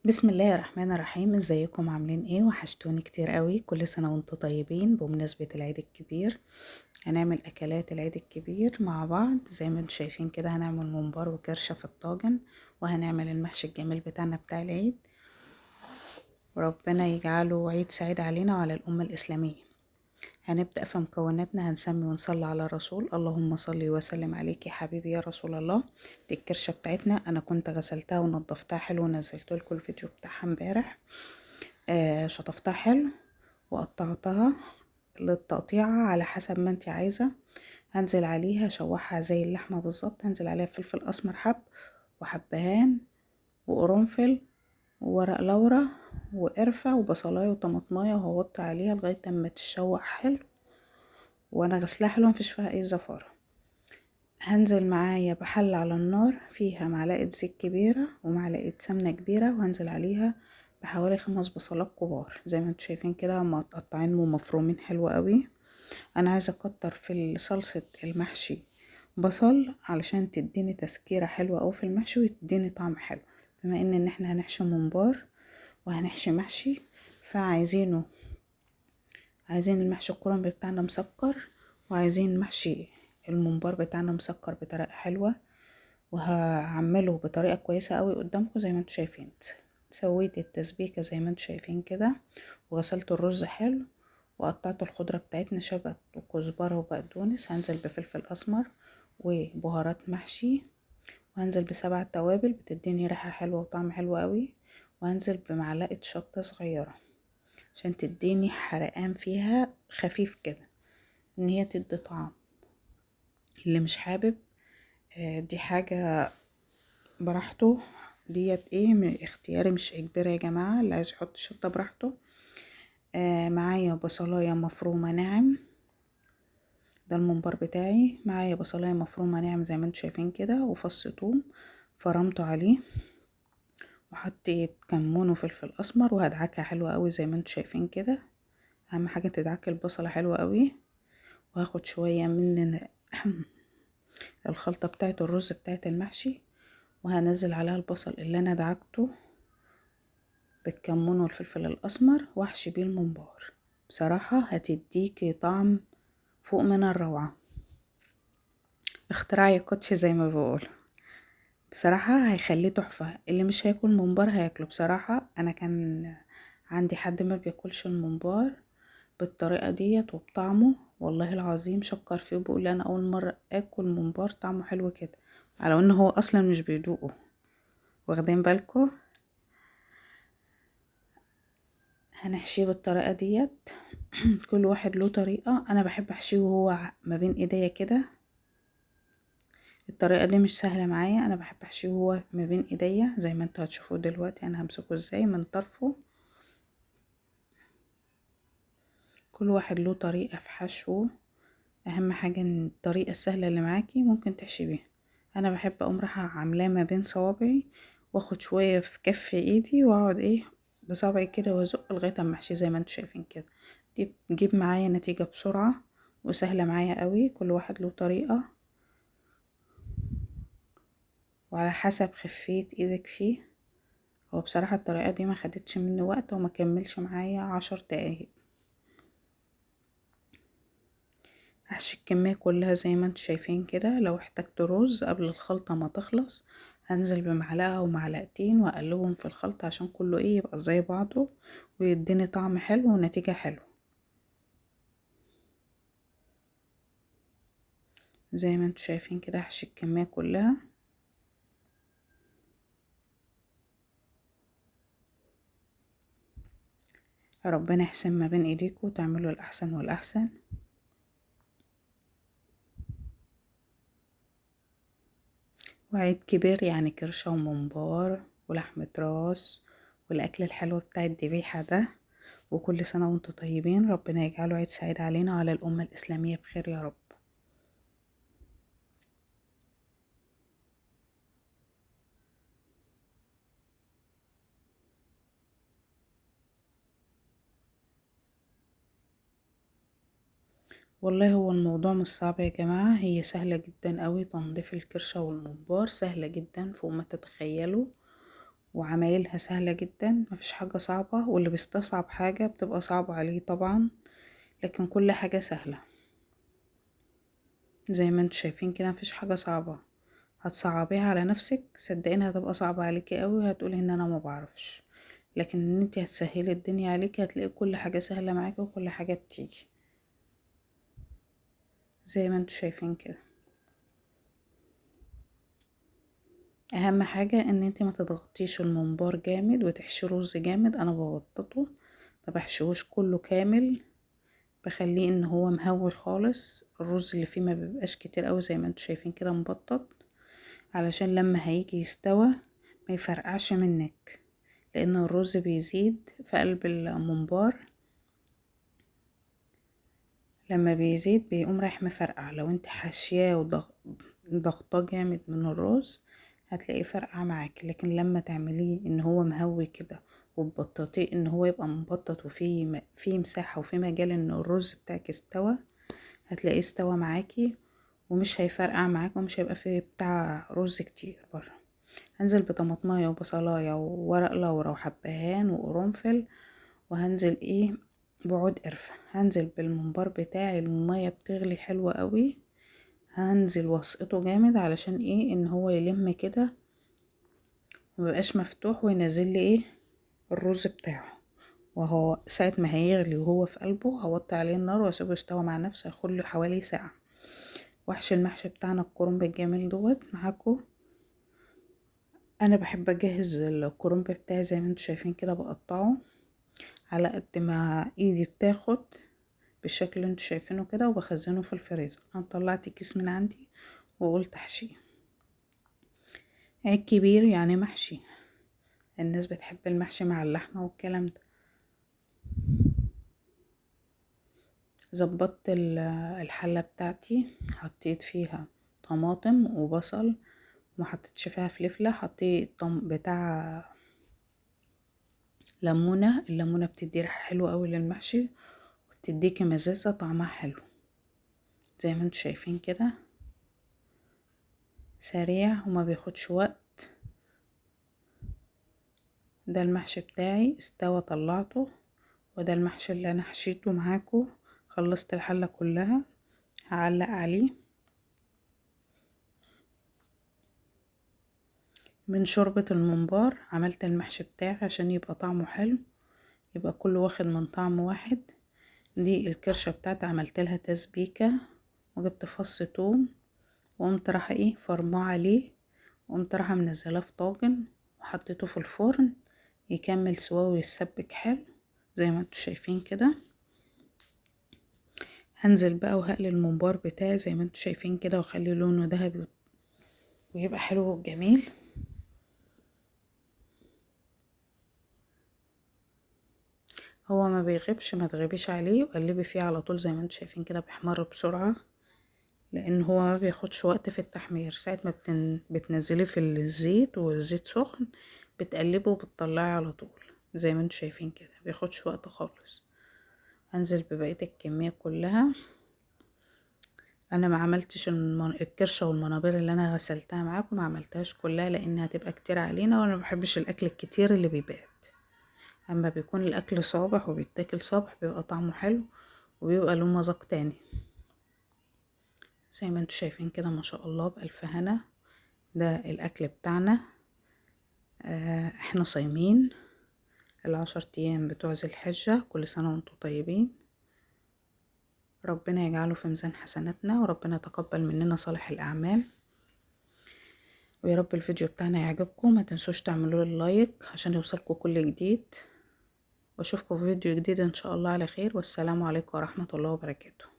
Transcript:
بسم الله الرحمن الرحيم. ازيكم عاملين ايه؟ وحشتوني كتير قوي. كل سنة وانتم طيبين بمناسبة العيد الكبير. هنعمل اكلات العيد الكبير مع بعض زي ما انتم شايفين كده. هنعمل ممبار وكرشة في الطاجن، وهنعمل المحشي الجميل بتاعنا بتاع العيد. وربنا يجعله عيد سعيد علينا وعلى الأمة الإسلامية. هنبدأ في مكوناتنا. هنسمي ونصلي على الرسول. اللهم صلي وسلم عليك يا حبيبي يا رسول الله. دي الكرشة بتاعتنا، انا كنت غسلتها ونضفتها حلو ونزلت لكم الفيديو بتاعها امبارح. شطفتها حلو وقطعتها للتقطيعة على حسب ما انت عايزة. هنزل عليها شوحها زي اللحمة بالظبط. هنزل عليها فلفل اسمر حب، وحبهان، وقرنفل، وورق لورا، وقرفة، وبصلاية وطماطماية، وهوطي عليها لغاية اما تتشوح حلو. وانا غسلاها حلو مفيش فيها اي زفارة. هنزل معايا بحل على النار فيها معلقة زيت كبيرة ومعلقة سمنة كبيرة، وهنزل عليها بحوالي 5 بصلات كبار زي ما انتوا شايفين كده، متقطعين ومفرومين حلو قوي. انا عايزة اكتر في صلصة المحشي بصل علشان تديني تسكيرة حلوة اوي في المحشي وتديني طعم حلو. بما ان احنا هنحشي ممبار وهنحشي محشي، فعايزين المحشي الكرنب بتاعنا مسكر، وعايزين محشي الممبار بتاعنا مسكر بطريقة حلوة. وهعمله بطريقة كويسة قوي قدامكم زي ما انتوا شايفين. سويت التسبيكة زي ما انتوا شايفين كده، وغسلت الرز حلو، وقطعت الخضرة بتاعتنا شبت وكزبرة وبقدونس. هنزل بفلفل اسمر وبهارات محشي، وهنزل ب7 توابل بتديني ريحة حلوة وطعم حلو قوي. وهنزل بمعلقة شطة صغيرة عشان تديني حرقان فيها خفيف كده، ان هي تدي طعم. اللي مش حابب دي حاجة براحته. ديت ايه اختياري مش اجباري يا جماعة. اللي عايز يحط شطة براحته. معايا بصلاية مفرومة ناعم. ده الممبار بتاعي. معايا بصلاية مفرومة ناعم زي ما انتوا شايفين كده، وفص ثوم فرمته عليه، وحطيت كمون وفلفل اسمر، وهدعكها حلوة قوي زي ما انتوا شايفين كده. اهم حاجة تدعك البصلة حلوة قوي. وهاخد شوية من الخلطة بتاعت الرز بتاعت المحشي، وهنزل عليها البصل اللي انا دعكته بالكمون والفلفل الاسمر، واحشي بيه الممبار. بصراحة هتديكي طعم فوق من الروعة. اختراع يا كوتش زي ما بقول. بصراحة هيخليه تحفة. اللي مش هياكل ممبار هياكله. بصراحة انا كان عندي حد ما بياكلش الممبار بالطريقة ديت وبطعمه، والله العظيم شكر فيه وبيقول لي انا اول مرة اكل ممبار طعمه حلو كده، على انه هو اصلا مش بيدوقه. واخدين بالكم؟ هنحشيه بالطريقة ديت. كل واحد له طريقة. انا بحب احشيه وهو ما بين ايديا كده. الطريقة دي مش سهلة معايا. انا بحب احشيه وهو ما بين ايديا زي ما انتوا هتشوفوه دلوقتي. انا همسكه ازاي من طرفه. كل واحد له طريقة في حشوه. اهم حاجة ان الطريقة السهلة اللي معاكي ممكن تحشي بيها. انا بحب اقوم رايحة عاملاه ما بين صوابعي، واخد شوية في كف ايدي، واقعد ايه بصابعي كده وازق لغاية اما احشيه زي ما انتوا شايفين كده. دي بتجيب معايا نتيجة بسرعة وسهلة معايا قوي. كل واحد له طريقة وعلى حسب خفية ايدك فيه. هو بصراحة الطريقة دي ما خدتش مني وقت وما كملش معايا 10 دقايق. هحشي الكمية كلها زي ما انتوا شايفين كده. لو احتجت رز قبل الخلطة ما تخلص، هنزل بمعلقة او معلقتين واقلبهم في الخلطة عشان كله ايه يبقى زي بعضه ويديني طعم حلو ونتيجة حلوة. زي ما انتوا شايفين كده هحشي الكمية كلها. ربنا يحسن ما بين ايديكم وتعملوا الاحسن والاحسن. وعيد كبير يعني كرشة وممبار ولحمة راس والاكل الحلو بتاع الذبيحة ده. وكل سنة وانتم طيبين. ربنا يجعله عيد سعيد علينا وعلى الأمة الإسلامية بخير يا رب. والله هو الموضوع مش صعب يا جماعة. هي سهلة جدا قوي. تنظيف الكرشة والممبار سهلة جدا فوق ما تتخيلوا. وعمايلها سهلة جدا، مفيش حاجة صعبة، واللي بيستصعب حاجة بتبقى صعبة عليه طبعا، لكن كل حاجة سهلة زي ما انتوا شايفين كده. مفيش حاجة صعبة هتصعبيها على نفسك، صدقيني هتبقى صعبة عليكي قوي وهتقولي ان انا ما بعرفش. لكن ان انتي هتسهلي الدنيا عليكي هتلاقي كل حاجة سهلة معاكي وكل حاجة بتيجي زي ما انتوا شايفين كده. اهم حاجة ان انتي ما تضغطيش الممبار جامد وتحشي رز جامد. انا ببططه، ما بحشوش كله كامل، بخليه ان هو مهوي خالص. الرز اللي فيه ما بيبقاش كتير قوي زي ما انتوا شايفين كده مبطط، علشان لما هيجي يستوى ما يفرقعش منك، لان الرز بيزيد في قلب الممبار، لما بيزيد بيقوم رايح مفرقع. لو انت حاشياه وضغطاه جامد من الرز هتلاقيه فرقع معاك، لكن لما تعمليه ان هو مهوي كده وتبططيه ان هو يبقى مبطط وفيه مساحة وفيه مجال ان الرز بتاعك استوى، هتلاقيه استوى معاكي ومش هيفرقع معاك ومش هيبقى فيه بتاع رز كتير بره. هنزل بطماطمايه وبصلايه وورق لورا وحبهان وقرنفل، وهنزل بعود قرفة. هنزل بالممبار بتاعي، المية بتغلي حلوة قوي، هنزل واسقطه جامد علشان ان هو يلم كده ومبقاش مفتوح، وينزل لي الرز بتاعه. وهو ساعة ما هيغلي وهو في قلبه هوطي عليه النار واسيبه يستوى مع نفسه، هياخد له حوالي ساعة. وحش المحشي بتاعنا الكرنب الجميل معاكم. انا بحب اجهز الكرنب بتاعي زي ما انتوا شايفين كده، بقطعه على قد ما ايدي بتاخد بالشكل اللي انتوا شايفينه كده، وبخزنه في الفريزر. انا طلعت كيس من عندي وقلت احشيه. عيد كبير يعني محشي، الناس بتحب المحشي مع اللحمة والكلام ده. زبطت الحلة بتاعتي، حطيت فيها طماطم وبصل، وما حطيتش فيها فلفلة، حطيت بتاع ليمونة. الليمونة بتدي ريحة حلوة قوي للمحشي وبتديكي مزازة طعمها حلو زي ما انتوا شايفين كده. سريع وما بياخدش وقت. ده المحشي بتاعي استوى طلعته، وده المحشي اللي انا حشيته معاكم. خلصت الحلة كلها، هعلق عليه من شوربة الممبار. عملت المحشي بتاعي عشان يبقى طعمه حلو، يبقى كله واخد من طعم واحد. دي الكرشة بتاعتي عملت لها تسبيكة، وجبت فص توم وقمت رايحة فرماه عليه، وقمت رايحة منزلاه في طاجن وحطيته في الفرن يكمل سواه ويسبك حلو زي ما انتوا شايفين كده. هنزل بقى وهقلي الممبار بتاعي زي ما انتوا شايفين كده، واخلي لونه ذهبي ويبقى حلو وجميل. هو ما بيغيبش، ما تغيبيش عليه، وقلبي فيه على طول زي ما انتوا شايفين كده، بيحمر بسرعة لان هو ما بياخدش وقت في التحمير. ساعة ما بتنزلي في الزيت والزيت سخن بتقلبه وبتطلعي على طول زي ما انتوا شايفين كده، بياخدش وقت خالص. هنزل ببقية الكمية كلها. انا ما عملتش الكرشه والمنابير اللي انا غسلتها معاكم، ما عملتهاش كلها لانها هتبقى كتير علينا، وانا ما بحبش الاكل الكتير اللي بيبات. اما بيكون الاكل صابح وبيتاكل صابح بيبقى طعمه حلو وبيبقى له مذاق تاني زي ما انتوا شايفين كده. ما شاء الله بألف هنا. ده الاكل بتاعنا. احنا صايمين 10 ايام بتوع ذي الحجة. كل سنة وانتم طيبين، ربنا يجعله في ميزان حسناتنا، وربنا يتقبل مننا صالح الاعمال. ويا رب الفيديو بتاعنا يعجبكم. ما تنسوش تعملوا لي لايك عشان يوصلكم كل جديد، واشوفكم في فيديو جديد ان شاء الله على خير. والسلام عليكم ورحمة الله وبركاته.